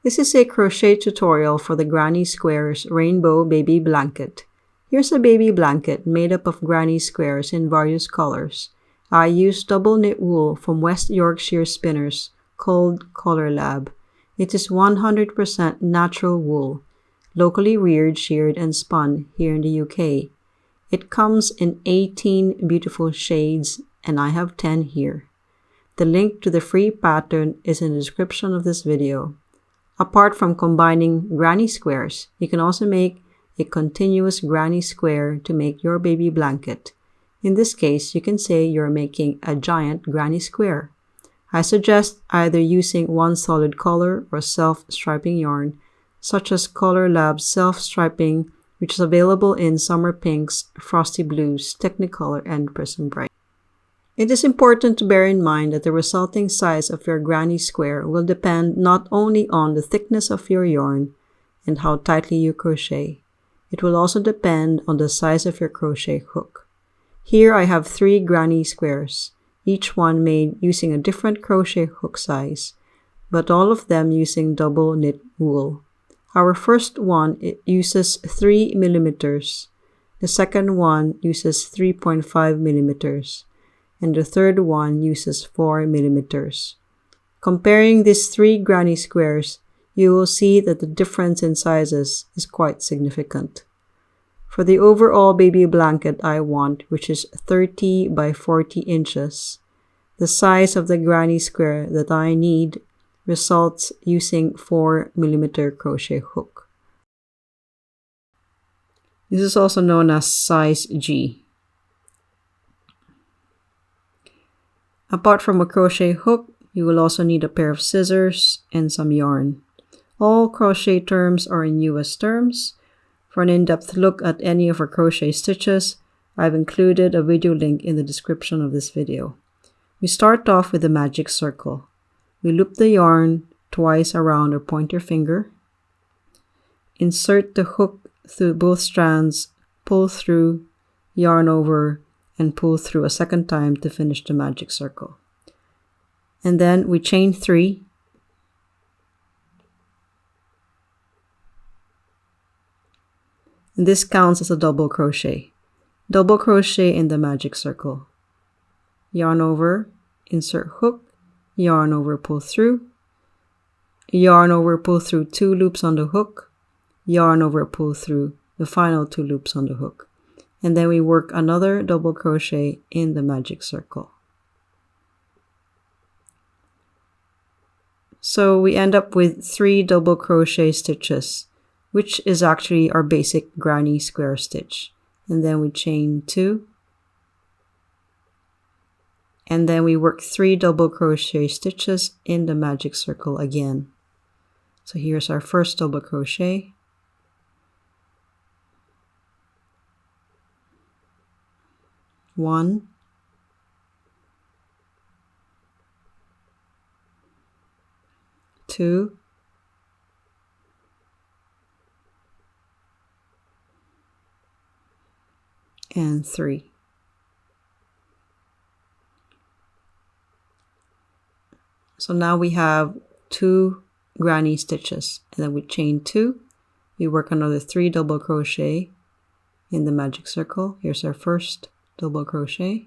This is a crochet tutorial for the Granny Squares Rainbow Baby Blanket. Here's a baby blanket made up of granny squares in various colors. I used double knit wool from West Yorkshire spinners called ColourLab. It is 100% natural wool, locally reared, sheared, and spun here in the UK. It comes in 18 beautiful shades, and I have 10 here. The link to the free pattern is in the description of this video. Apart from combining granny squares, you can also make a continuous granny square to make your baby blanket. In this case, you can say you're making a giant granny square. I suggest either using one solid color or self-striping yarn, such as ColourLab self-striping, which is available in Summer Pinks, Frosty Blues, Technicolor, and Prism Bright. It is important to bear in mind that the resulting size of your granny square will depend not only on the thickness of your yarn and how tightly you crochet. It will also depend on the size of your crochet hook. Here I have 3 granny squares, each one made using a different crochet hook size, but all of them using double knit wool. Our first one uses 3 millimeters, the second one uses 3.5 millimeters, and the third one uses 4 millimeters. Comparing these 3 granny squares, you will see that the difference in sizes is quite significant. For the overall baby blanket I want, which is 30 by 40 inches, the size of the granny square that I need results using 4 millimeter crochet hook. This is also known as size G. Apart from a crochet hook, you will also need a pair of scissors and some yarn. All crochet terms are in US terms. For an in-depth look at any of our crochet stitches, I've included a video link in the description of this video. We start off with the magic circle. We loop the yarn twice around our pointer finger. Insert the hook through both strands, pull through, yarn over, and pull through a second time to finish the magic circle. And then we chain 3. And this counts as a double crochet. Double crochet in the magic circle. Yarn over, insert hook, yarn over, pull through, yarn over, pull through 2 loops on the hook, yarn over, pull through the final 2 loops on the hook. And then we work another double crochet in the magic circle. So we end up with 3 double crochet stitches, which is actually our basic granny square stitch. And then we chain 2. And then we work 3 double crochet stitches in the magic circle again. So here's our first double crochet. One, 2, and 3. So now we have 2 granny stitches, and then we chain 2. We work another 3 double crochet in the magic circle. Here's our first double crochet,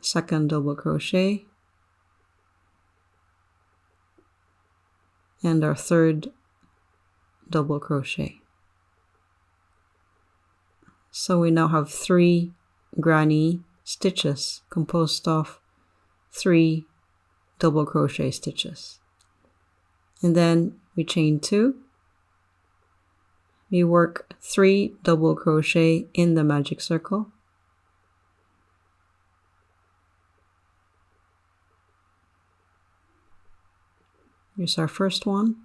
second double crochet, and our third double crochet. So we now have 3 granny stitches composed of 3 double crochet stitches. And then we chain 2. We work 3 double crochet in the magic circle. Here's our first one,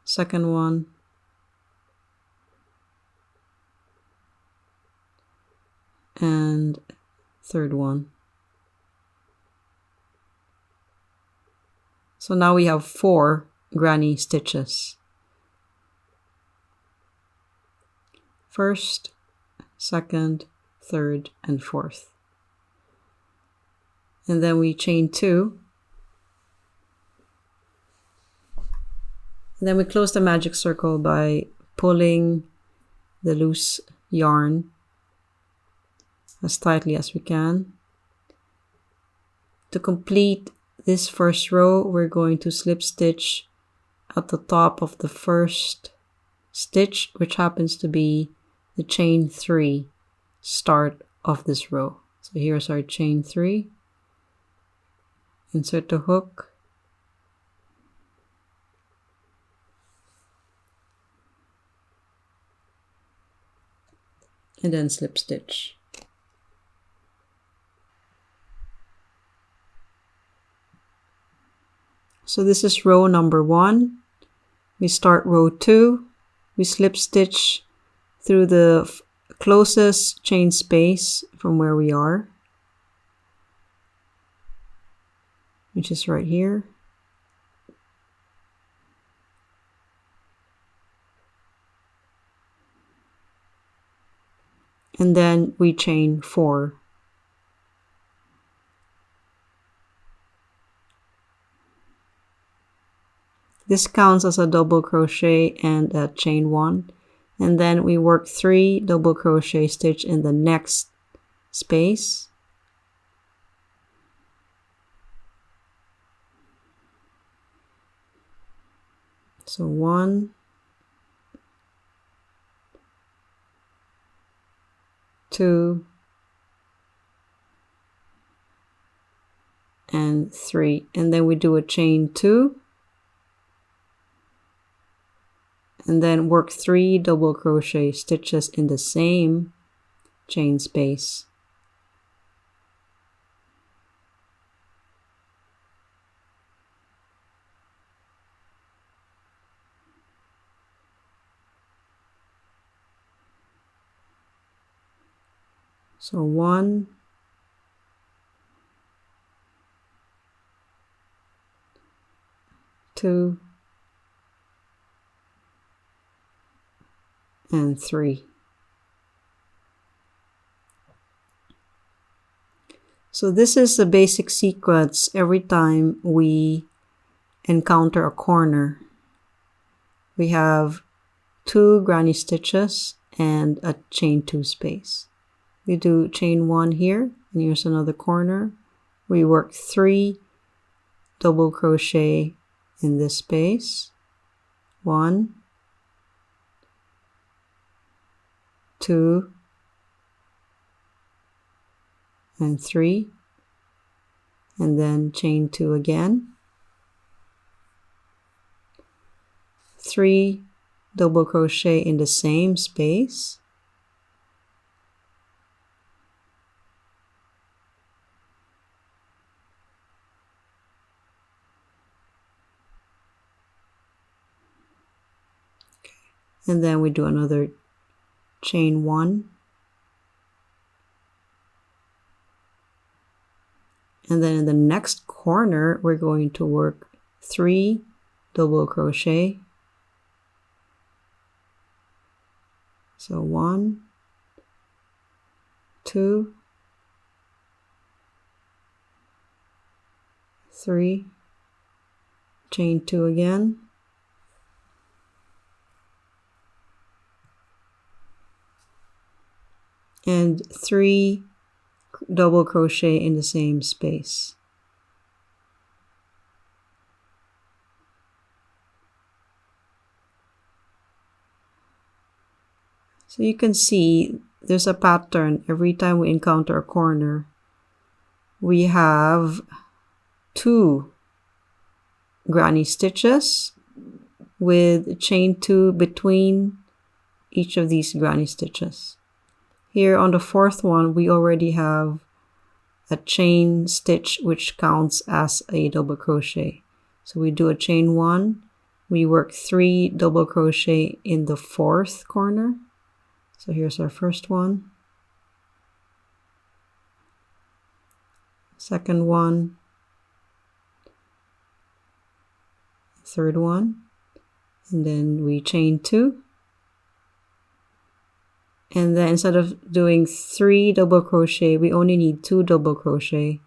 second one, and third one. So now we have 4 granny stitches. First, second, third, and fourth. and then we chain 2. And then we close the magic circle by pulling the loose yarn as tightly as we can. To complete this first row, we're going to slip stitch at the top of the first stitch, which happens to be the chain 3 start of this row. So here's our chain 3. Insert the hook. And then slip stitch. So this is row number 1. We start row 2. We slip stitch through the closest chain space from where we are, which is right here. And then we chain 4. This counts as a double crochet and a chain 1. And then we work 3 double crochet stitch in the next space. So 1, 2, and 3. And then we do a chain 2. And then work 3 double crochet stitches in the same chain space. So 1, 2, and 3. So this is the basic sequence every time we encounter a corner. We have 2 granny stitches and a chain 2 space. We do chain 1 here, and here's another corner. We work 3 double crochet in this space. 1, 2, and 3, and then chain 2 again. 3 double crochet in the same space. And then we do another chain 1. And then in the next corner, we're going to work 3 double crochet. So 1, 2, 3, chain 2 again. And 3 double crochet in the same space. So you can see there's a pattern every time we encounter a corner. We have 2 granny stitches with chain 2 between each of these granny stitches. Here on the 4th one, we already have a chain stitch which counts as a double crochet. So we do a chain 1, we work 3 double crochet in the 4th corner. So here's our first one, second one, third one, and then we chain 2. And then instead of doing 3 double crochet, we only need 2 double crochet.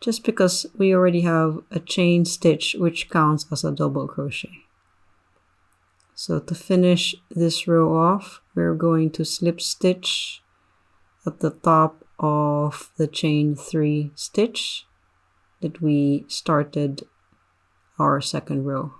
just because we already have a chain stitch which counts as a double crochet. So to finish this row off, we're going to slip stitch at the top of the chain 3 stitch that we started our second row.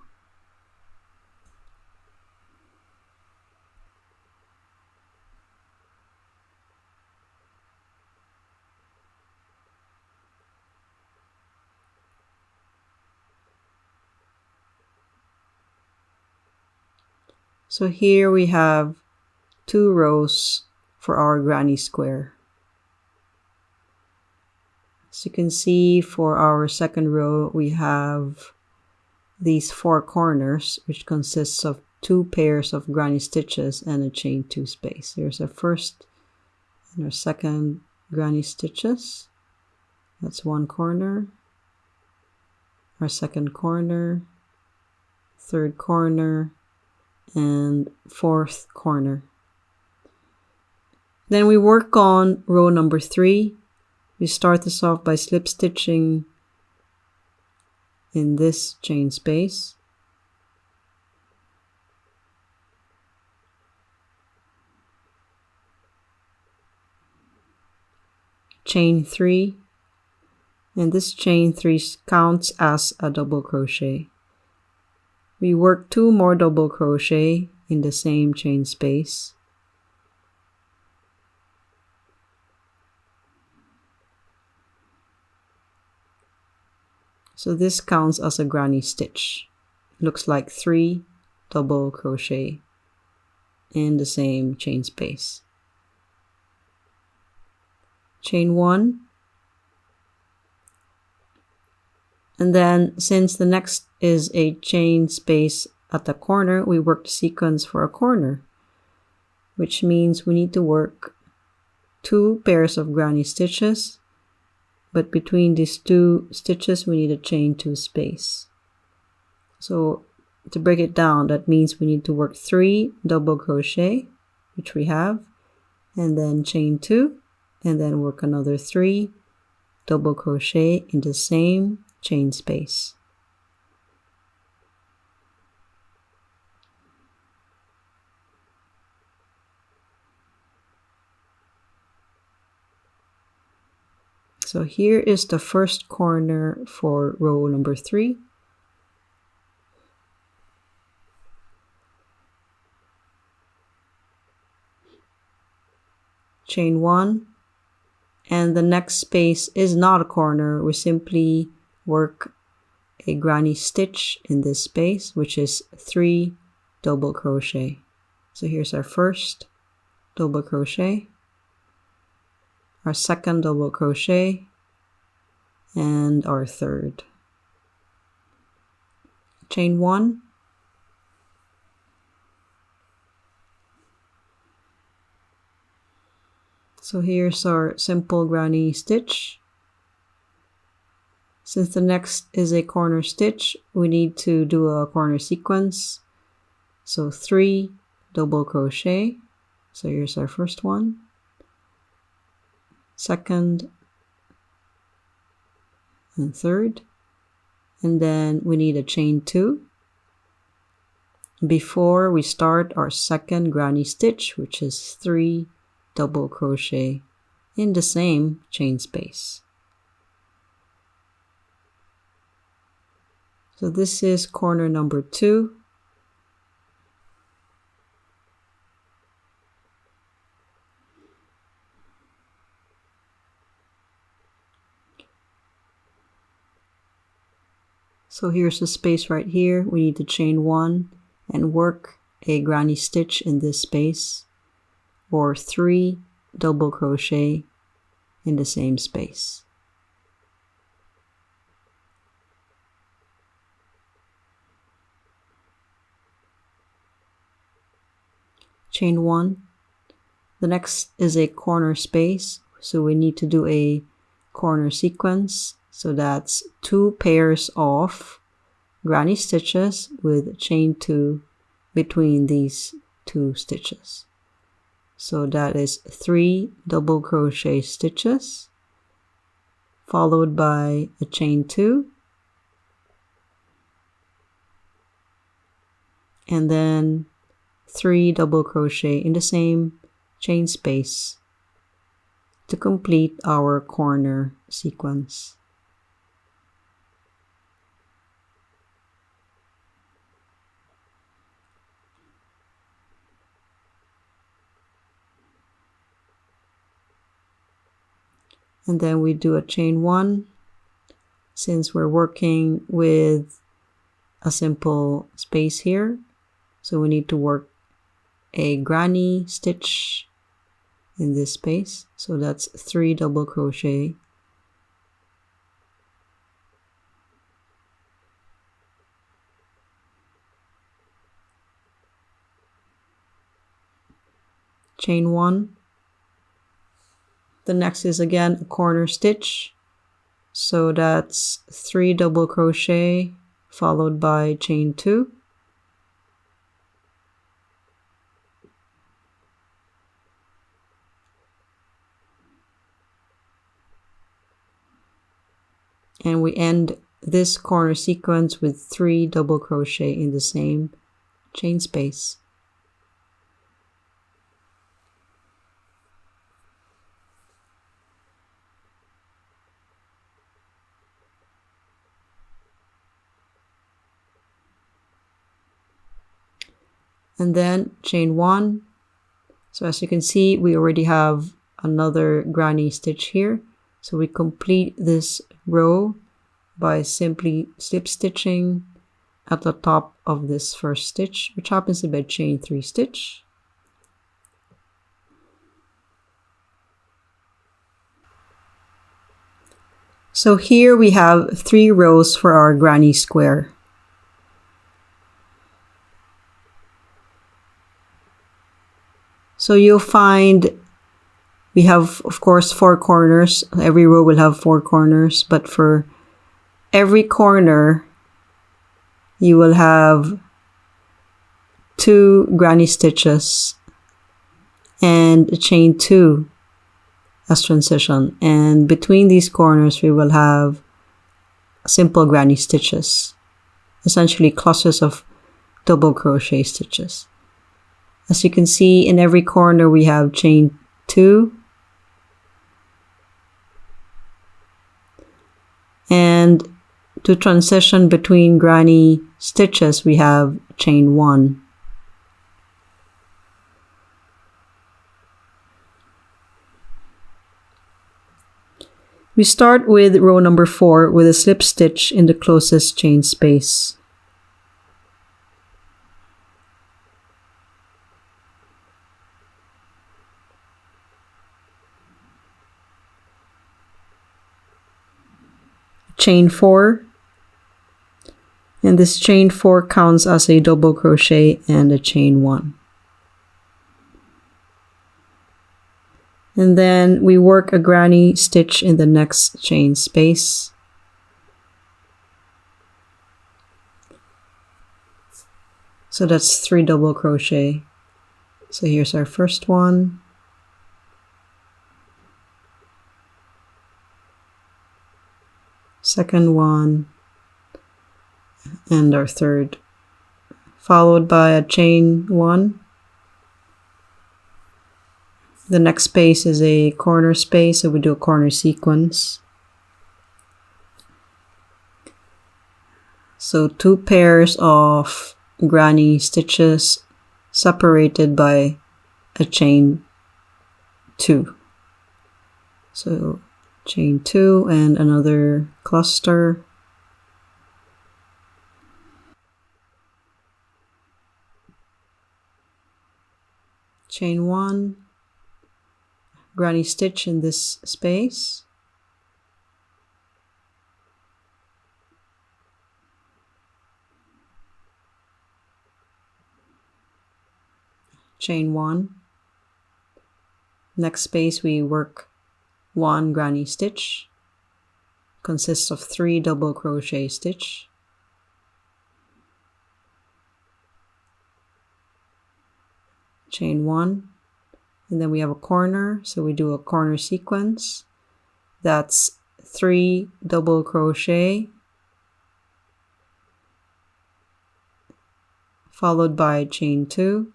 So here we have 2 rows for our granny square. As you can see, for our second row, we have these 4 corners, which consists of 2 pairs of granny stitches and a chain 2 space. Here's our first and our second granny stitches. That's one corner, our second corner, third corner, and fourth corner. Then we work on row number 3. We start this off by slip stitching in this chain space. Chain 3, and this chain 3 counts as a double crochet. We work 2 more double crochet in the same chain space. So this counts as a granny stitch. It looks like 3 double crochet in the same chain space. Chain 1. And then since the next is a chain space at the corner, we work the sequence for a corner, which means we need to work 2 pairs of granny stitches, but between these 2 stitches we need a chain 2 space. So to break it down, that means we need to work 3 double crochet, which we have, and then chain 2, and then work another 3 double crochet in the same chain space. So here is the first corner for row number 3. Chain 1, and the next space is not a corner. We simply work a granny stitch in this space, which is 3 double crochet. So here's our first double crochet, our second double crochet, and our third. Chain 1, so here's our simple granny stitch. Since the next is a corner stitch, we need to do a corner sequence. So 3 double crochet. So here's our first one, second, and third. And then we need a chain 2 before we start our second granny stitch, which is 3 double crochet in the same chain space. So this is corner number 2. So here's the space right here. We need to chain 1 and work a granny stitch in this space, or 3 double crochet in the same space. Chain 1. The next is a corner space, so we need to do a corner sequence. So that's 2 pairs of granny stitches with chain 2 between these 2 stitches. So that is 3 double crochet stitches, followed by a chain 2, and then 3 double crochet in the same chain space to complete our corner sequence. And then we do a chain 1 since we're working with a simple space here. So we need to work a granny stitch in this space. So that's 3 double crochet. Chain 1. The next is again a corner stitch. So that's 3 double crochet followed by chain 2. And we end this corner sequence with 3 double crochet in the same chain space. And then chain 1. So as you can see, we already have another granny stitch here. So we complete this row by simply slip stitching at the top of this first stitch, which happens to be a chain 3 stitch. So here we have 3 rows for our granny square. So you'll find we have, of course, 4 corners. Every row will have 4 corners, but for every corner, you will have 2 granny stitches and a chain 2 as transition. And between these corners, we will have simple granny stitches, essentially clusters of double crochet stitches. As you can see, in every corner we have chain 2, and to transition between granny stitches we have chain 1. We start with row number 4 with a slip stitch in the closest chain space. Chain 4, and this chain 4 counts as a double crochet and a chain 1. And then we work a granny stitch in the next chain space. So that's 3 double crochet. So here's our first one. Second one, and our third, followed by a chain 1. The next space is a corner space, so we do a corner sequence. So 2 pairs of granny stitches separated by a chain 2. So chain 2 and another cluster. Chain 1, granny stitch in this space. Chain 1. Next space we work 1 granny stitch, consists of 3 double crochet stitch. Chain 1, and then we have a corner, so we do a corner sequence. That's 3 double crochet, followed by chain 2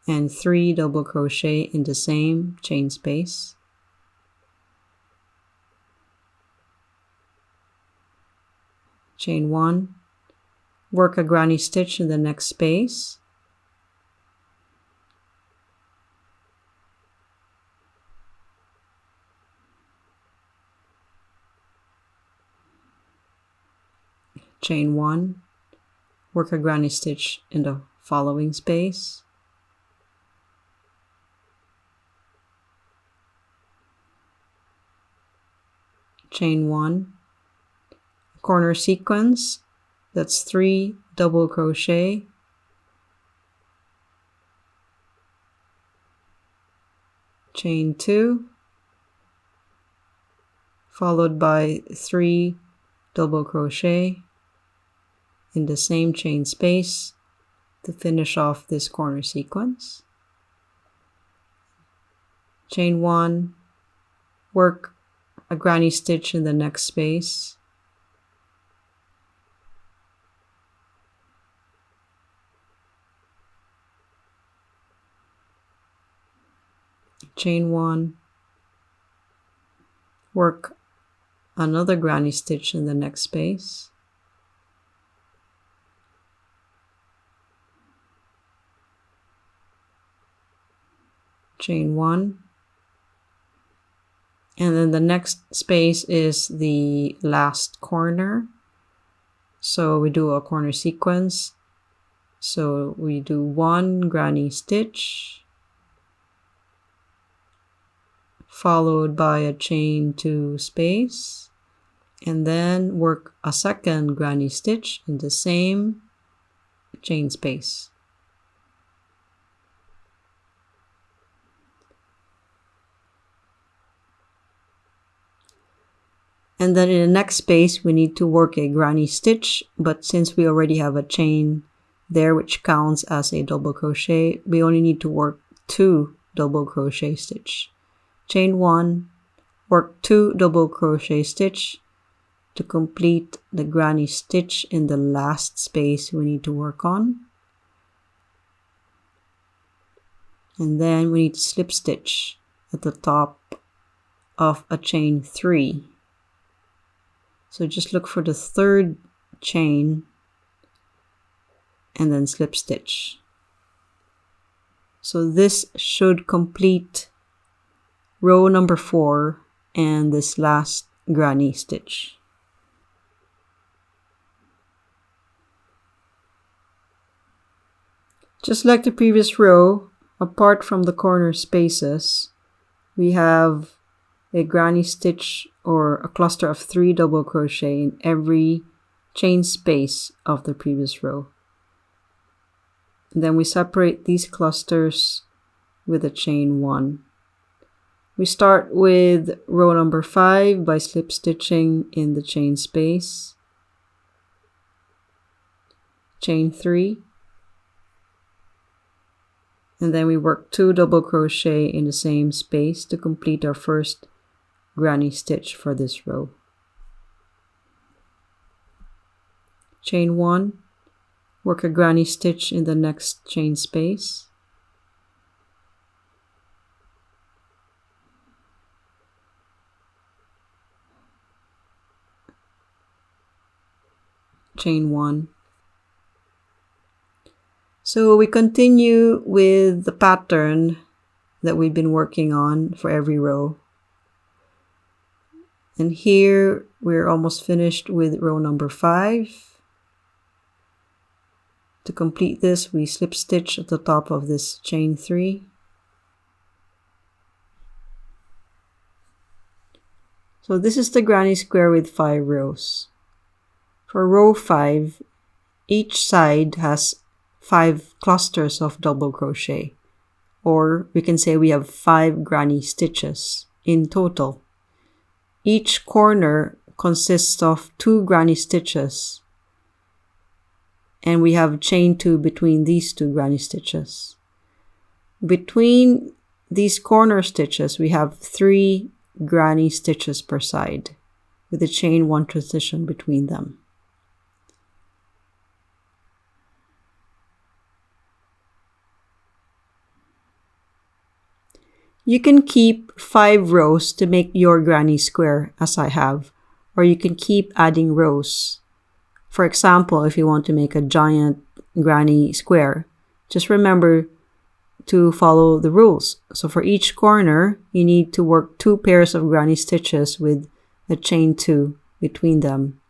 and 3 double crochet in the same chain space. Chain 1, work a granny stitch in the next space. Chain 1, work a granny stitch in the following space. Chain 1, corner sequence, that's 3 double crochet, chain 2, followed by 3 double crochet in the same chain space to finish off this corner sequence. Chain 1, work a granny stitch in the next space. Chain 1, work another granny stitch in the next space. Chain 1, and then the next space is the last corner, so we do a corner sequence. So we do 1 granny stitch, followed by a chain 2 space, and then work a second granny stitch in the same chain space. And then in the next space we need to work a granny stitch, but since we already have a chain there which counts as a double crochet, we only need to work 2 double crochet stitch. Chain 1, work 2 double crochet stitch to complete the granny stitch in the last space we need to work on. And then we need to slip stitch at the top of a chain 3. So just look for the 3rd chain and then slip stitch. So this should complete row number 4 and this last granny stitch. Just like the previous row, apart from the corner spaces, we have a granny stitch or a cluster of 3 double crochet in every chain space of the previous row. And then we separate these clusters with a chain 1. We start with row number 5 by slip stitching in the chain space, chain 3, and then we work 2 double crochet in the same space to complete our first granny stitch for this row. Chain 1, work a granny stitch in the next chain space. Chain 1. So we continue with the pattern that we've been working on for every row. And here we're almost finished with row number 5. To complete this, we slip stitch at the top of this chain 3. So this is the granny square with 5 rows. For row 5, each side has 5 clusters of double crochet, or we can say we have 5 granny stitches in total. Each corner consists of 2 granny stitches, and we have chain 2 between these 2 granny stitches. Between these corner stitches, we have 3 granny stitches per side. with a chain 1 transition between them. You can keep 5 rows to make your granny square, as I have, or you can keep adding rows. For example, if you want to make a giant granny square, just remember to follow the rules. So for each corner, you need to work 2 pairs of granny stitches with a chain 2 between them.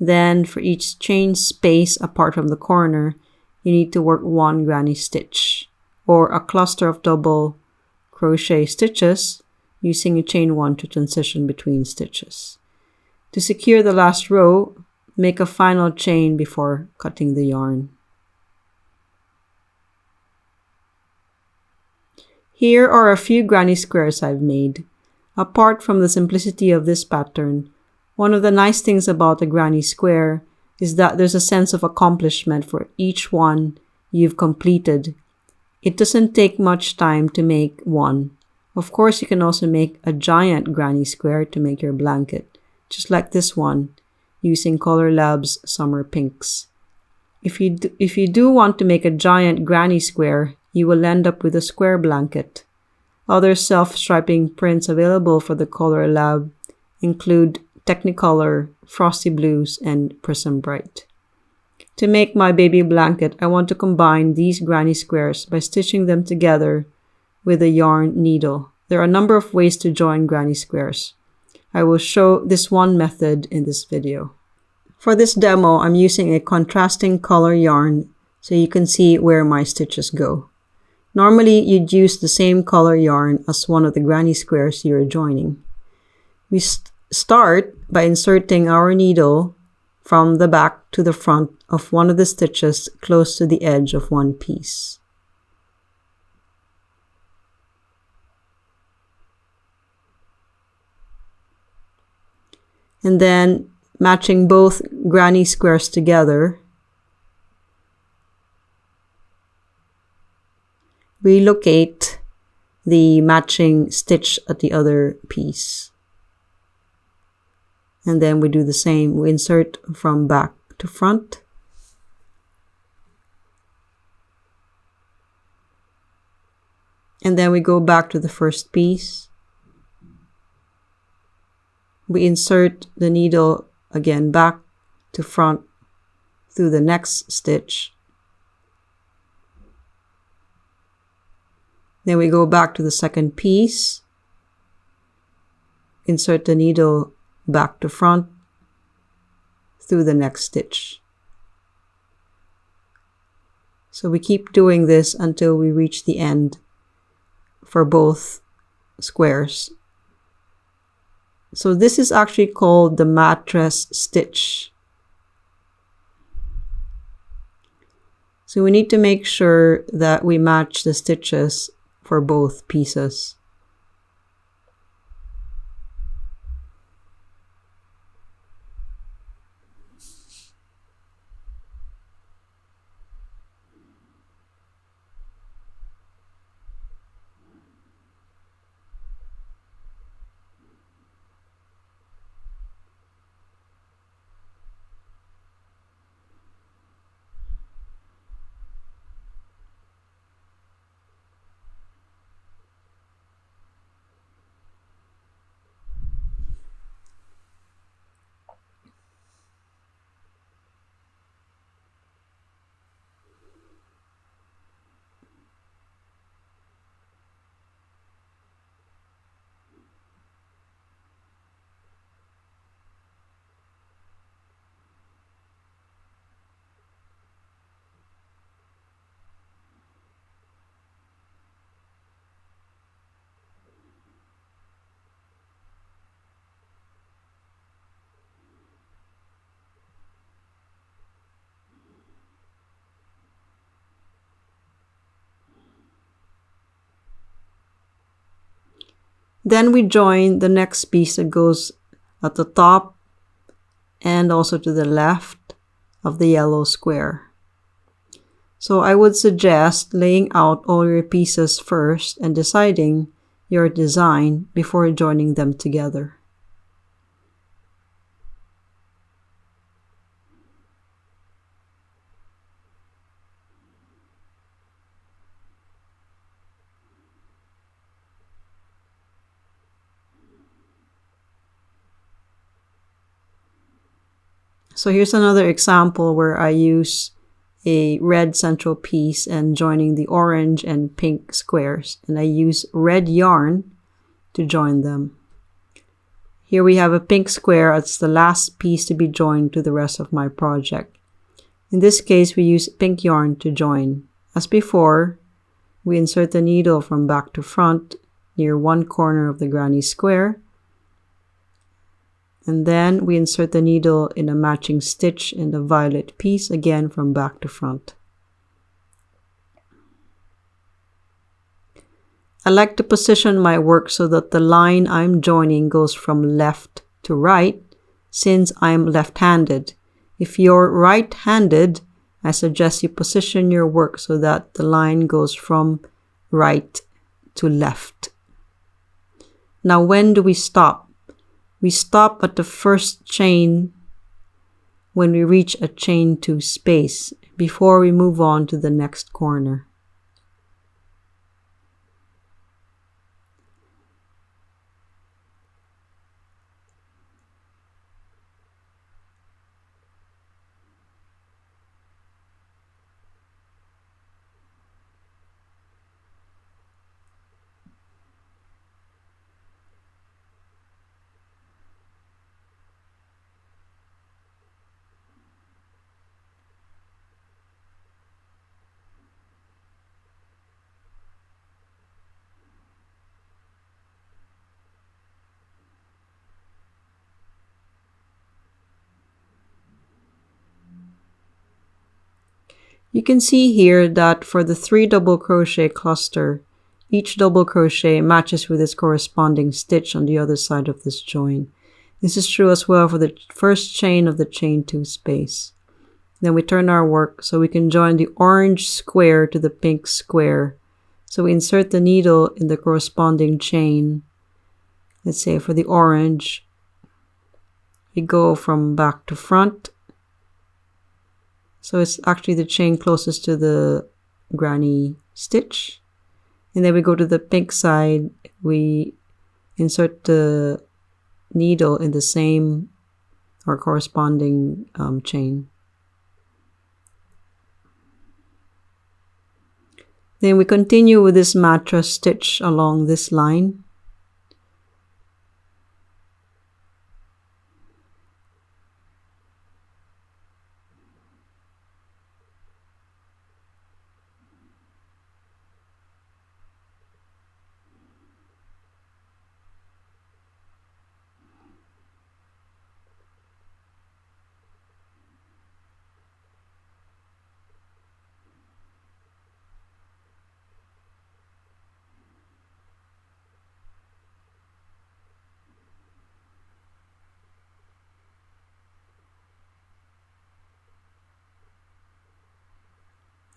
Then for each chain space apart from the corner, you need to work 1 granny stitch, or a cluster of double crochet stitches using a chain 1 to transition between stitches. To secure the last row, make a final chain before cutting the yarn. Here are a few granny squares I've made. Apart from the simplicity of this pattern, one of the nice things about a granny square is that there's a sense of accomplishment for each one you've completed. It doesn't take much time to make one. Of course, you can also make a giant granny square to make your blanket, just like this one, using ColourLab's Summer Pinks. If you do want to make a giant granny square, you will end up with a square blanket. Other self-striping prints available for the ColourLab include Technicolor, Frosty Blues, and Prism Bright. To make my baby blanket, I want to combine these granny squares by stitching them together with a yarn needle. There are a number of ways to join granny squares. I will show this one method in this video. For this demo, I'm using a contrasting color yarn so you can see where my stitches go. Normally, you'd use the same color yarn as one of the granny squares you're joining. We start by inserting our needle from the back to the front of one of the stitches close to the edge of one piece. And then matching both granny squares together, we locate the matching stitch at the other piece. And then we do the same. We insert from back to front. And then we go back to the first piece. We insert the needle again back to front through the next stitch. Then we go back to the second piece. Insert the needle back to front through the next stitch. So we keep doing this until we reach the end for both squares. So this is actually called the Mattress Stitch. So we need to make sure that we match the stitches for both pieces. Then we join the next piece that goes at the top and also to the left of the yellow square. So I would suggest laying out all your pieces first and deciding your design before joining them together. So here's another example where I use a red central piece and joining the orange and pink squares, and I use red yarn to join them. Here we have a pink square as the last piece to be joined to the rest of my project. In this case, we use pink yarn to join. As before, we insert the needle from back to front near one corner of the granny square, and then we insert the needle in a matching stitch in the violet piece, again from back to front. I like to position my work so that the line I'm joining goes from left to right, since I'm left-handed. If you're right-handed, I suggest you position your work so that the line goes from right to left. Now, when do we stop? We stop at the first chain when we reach a chain 2 space before we move on to the next corner. You can see here that for the 3 double crochet cluster, each double crochet matches with its corresponding stitch on the other side of this join. This is true as well for the first chain of the chain 2 space. Then we turn our work so we can join the orange square to the pink square. So we insert the needle in the corresponding chain. Let's say for the orange, we go from back to front. So it's actually the chain closest to the granny stitch. And then we go to the pink side, we insert the needle in the same or corresponding chain. Then we continue with this mattress stitch along this line.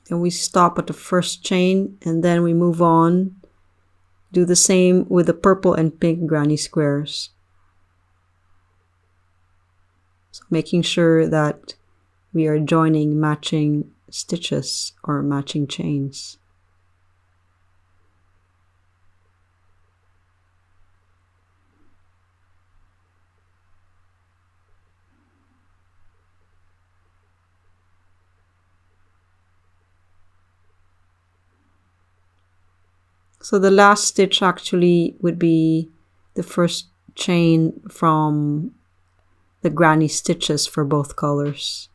Then we stop at the first chain and then we move on. Do the same with the purple and pink granny squares. So making sure that we are joining matching stitches or matching chains. So the last stitch actually would be the first chain from the granny stitches for both colors.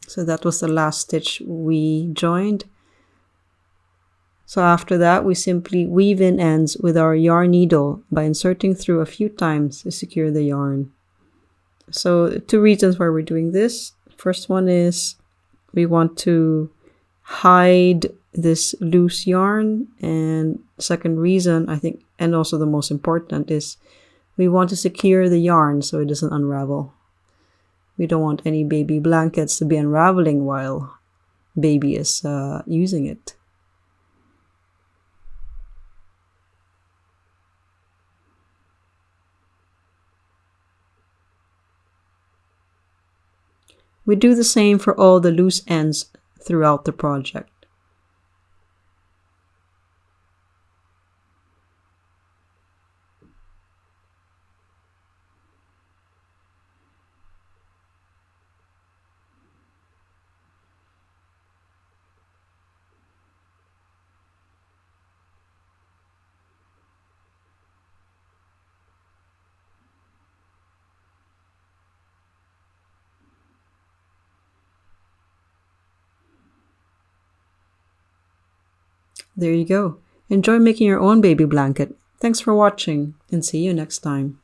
So that was the last stitch we joined. So after that, we simply weave in ends with our yarn needle by inserting through a few times to secure the yarn. So 2 reasons why we're doing this. First one is we want to hide this loose yarn, and second reason, I think, and also the most important, is we want to secure the yarn so it doesn't unravel. We don't want any baby blankets to be unraveling while baby is using it. We do the same for all the loose ends throughout the project. There you go. Enjoy making your own baby blanket. Thanks for watching, and see you next time.